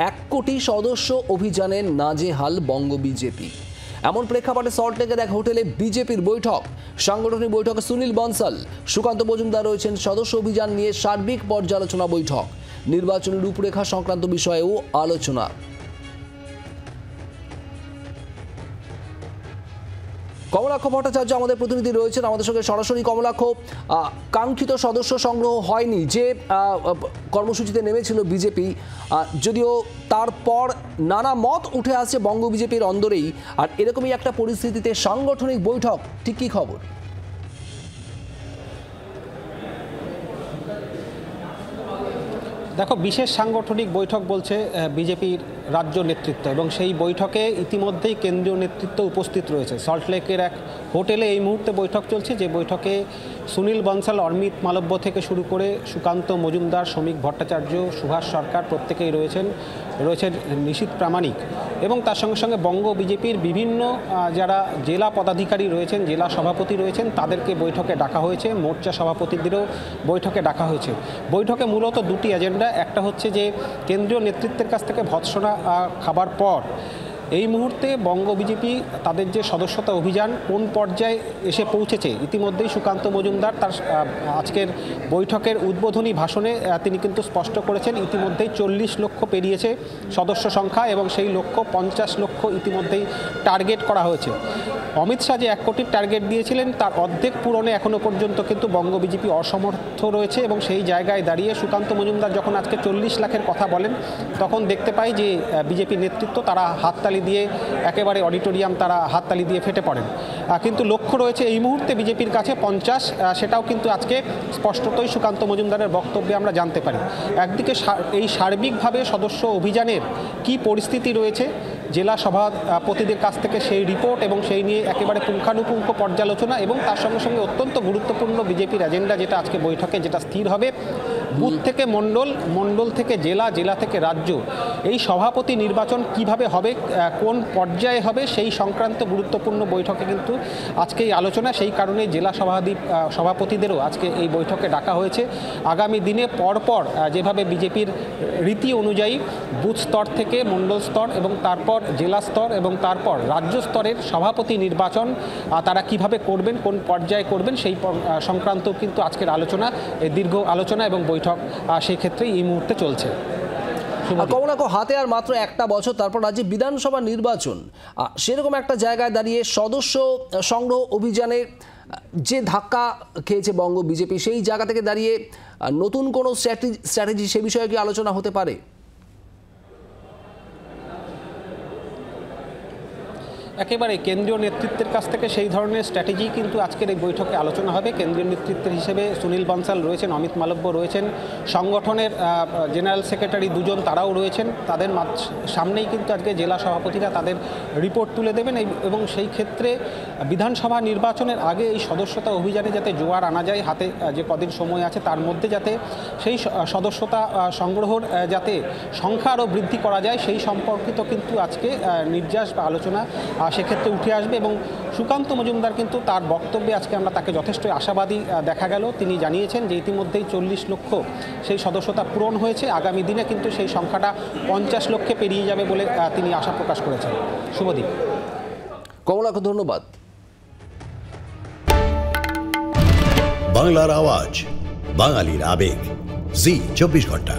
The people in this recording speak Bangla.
1 কোটি সদস্য অভিযানে নাজেহাল বঙ্গ বিজেপি। এমন প্রেক্ষাপটে সল্টলেকের এক হোটেলে বিজেপির বৈঠক। সাংগঠনিক বৈঠকে সুনীল বনসাল, সুকান্ত মজুমদার রয়েছেন। সদস্য অভিযান নিয়ে সার্বিক পর্যালোচনা বৈঠক, নির্বাচনী রূপরেখা সংক্রান্ত বিষয়েও আলোচনা। কমলাক্ষ ভট্টাচার্য আমাদের প্রতিনিধি রয়েছেন আমাদের সঙ্গে সরাসরি। কমলাক্ষ, কাঙ্ক্ষিত সদস্য সংগ্রহ হয়নি যে কর্মসূচিতে নেমেছিল বিজেপি, যদিও তারপর নানা মত উঠে আসছে বঙ্গ বিজেপির অন্দরেই, আর এরকমই একটা পরিস্থিতিতে সাংগঠনিক বৈঠক, ঠিক কী খবর? দেখো, বিশেষ সাংগঠনিক বৈঠক বলছে বিজেপির রাজ্য নেতৃত্ব, এবং সেই বৈঠকে ইতিমধ্যেই কেন্দ্রীয় নেতৃত্ব উপস্থিত রয়েছে। সল্টলেকের এক হোটেলে এই মুহূর্তে বৈঠক চলছে, যে বৈঠকে সুনীল বনসাল, অমিত মালব্য থেকে শুরু করে সুকান্ত মজুমদার, শ্রমিক ভট্টাচার্য, সুভাষ সরকার প্রত্যেকেই রয়েছেন নিশীথ প্রামাণিক, এবং তার সঙ্গে সঙ্গে বঙ্গ বিজেপির বিভিন্ন যারা জেলা পদাধিকারী রয়েছেন, জেলা সভাপতি রয়েছেন, তাদেরকে বৈঠকে ডাকা হয়েছে। মোর্চা সভাপতিদেরও বৈঠকে ডাকা হয়েছে। বৈঠকে মূলত দুটি এজেন্ডা। একটা হচ্ছে যে কেন্দ্রীয় নেতৃত্বের কাছ থেকে ভৎসনা খাবার পর এই মুহূর্তে বঙ্গ বিজেপি তাদের যে সদস্যতা অভিযান কোন পর্যায়ে এসে পৌঁছেছে। ইতিমধ্যেই সুকান্ত মজুমদার তার আজকের বৈঠকের উদ্বোধনী ভাষণে তিনি কিন্তু স্পষ্ট করেছেন, ইতিমধ্যেই 40 লক্ষ পেরিয়েছে সদস্য সংখ্যা, এবং সেই লক্ষ্য 50 লক্ষ ইতিমধ্যেই টার্গেট করা হয়েছে। অমিত শাহ যে 1 কোটির টার্গেট দিয়েছিলেন তার অর্ধেক পূরণে এখনও পর্যন্ত কিন্তু বঙ্গ বিজেপি অসমর্থ রয়েছে, এবং সেই জায়গায় দাঁড়িয়ে সুকান্ত মজুমদার যখন আজকে 40 লাখের কথা বলেন, তখন দেখতে পাই যে বিজেপি নেতৃত্ব তারা হাততালি দিয়ে একেবারে অডিটোরিয়াম তারা হাততালি দিয়ে ফেটে পড়েন। কিন্তু লক্ষ্য রয়েছে এই মুহূর্তে বিজেপির কাছে 50, সেটাও কিন্তু আজকে স্পষ্টতই সুকান্ত মজুমদারের বক্তব্যে আমরা জানতে পারি। একদিকে এই সার্বিকভাবে সদস্য অভিযানের কি পরিস্থিতি রয়েছে, জেলা সভাপতিদের কাছ থেকে সেই রিপোর্ট এবং সেই নিয়ে একেবারে পুঙ্খানুপুঙ্খ পর্যালোচনা, এবং তার সঙ্গে সঙ্গে অত্যন্ত গুরুত্বপূর্ণ বিজেপির এজেন্ডা যেটা আজকে বৈঠকে যেটা স্থির হবে, বুথ থেকে মণ্ডল, মণ্ডল থেকে জেলা, জেলা থেকে রাজ্য, এই সভাপতি নির্বাচন কিভাবে হবে, কোন পর্যায়ে হবে, সেই সংক্রান্ত গুরুত্বপূর্ণ বৈঠকে কিন্তু আজকে এই আলোচনা। সেই কারণে জেলা সভাপতিদেরও আজকে এই বৈঠকে ডাকা হয়েছে। আগামী দিনে পরপর যেভাবে বিজেপির রীতি অনুযায়ী বুথ স্তর থেকে মণ্ডল স্তর এবং তারপর জেলা স্তর এবং তারপর রাজ্য স্তরের সভাপতি নির্বাচন তারা কিভাবে করবেন, কোন পর্যায়ে করবেন, সেই সংক্রান্ত কিন্তু আজকের আলোচনা, দীর্ঘ আলোচনা এবং বৈঠক সেই ক্ষেত্রে এই মুহূর্তে চলছে। কমলাক্ষ, হাতে আর মাত্র 1টা বছর, তারপর রাজ্যে বিধানসভা নির্বাচন। সেরকম একটা জায়গায় দাঁড়িয়ে সদস্য সংগ্রহ অভিযানে যে ধাক্কা খেয়েছে বঙ্গ বিজেপি, সেই জায়গা থেকে দাঁড়িয়ে নতুন কোনো স্ট্র্যাটেজি সে বিষয়ে কি আলোচনা হতে পারে? একেবারে কেন্দ্রীয় নেতৃত্বের কাছ থেকে সেই ধরনের স্ট্র্যাটেজি কিন্তু আজকের এই বৈঠকে আলোচনা হবে। কেন্দ্রীয় নেতৃত্বের হিসেবে সুনীল বনসাল রয়েছেন, অমিত মালব্য রয়েছেন, সংগঠনের জেনারেল সেক্রেটারি 2 জন তারাও রয়েছেন। তাদের সামনেই কিন্তু আজকে জেলা সভাপতিরা তাদের রিপোর্ট তুলে দেবেন, এবং সেই ক্ষেত্রে বিধানসভা নির্বাচনের আগে এই সদস্যতা অভিযানে যাতে জোয়ার আনা যায়, হাতে যে কদিন সময় আছে তার মধ্যে যাতে সেই সদস্যতা সংগ্রহের যাতে সংখ্যা আরও বৃদ্ধি করা যায়, সেই সম্পর্কিত কিন্তু আজকে নির্যাস বা আলোচনা সেক্ষেত্রে উঠে আসবে। এবং সুকান্ত মজুমদার কিন্তু তার বক্তব্যে আজকে আমরা তাকে যথেষ্ট আশাবাদী দেখা গেল। তিনি জানিয়েছেন যে ইতিমধ্যেই 40 লক্ষ সেই সদস্যতা পূরণ হয়েছে, আগামী দিনে কিন্তু সেই সংখ্যাটা 50 লক্ষে পেরিয়ে যাবে বলে তিনি আশা প্রকাশ করেছেন। শুভদীপ। কমলাক্ষ, ধন্যবাদ। বাংলার আওয়াজ, বাঙালির আবেগ, জি 24 ঘন্টা।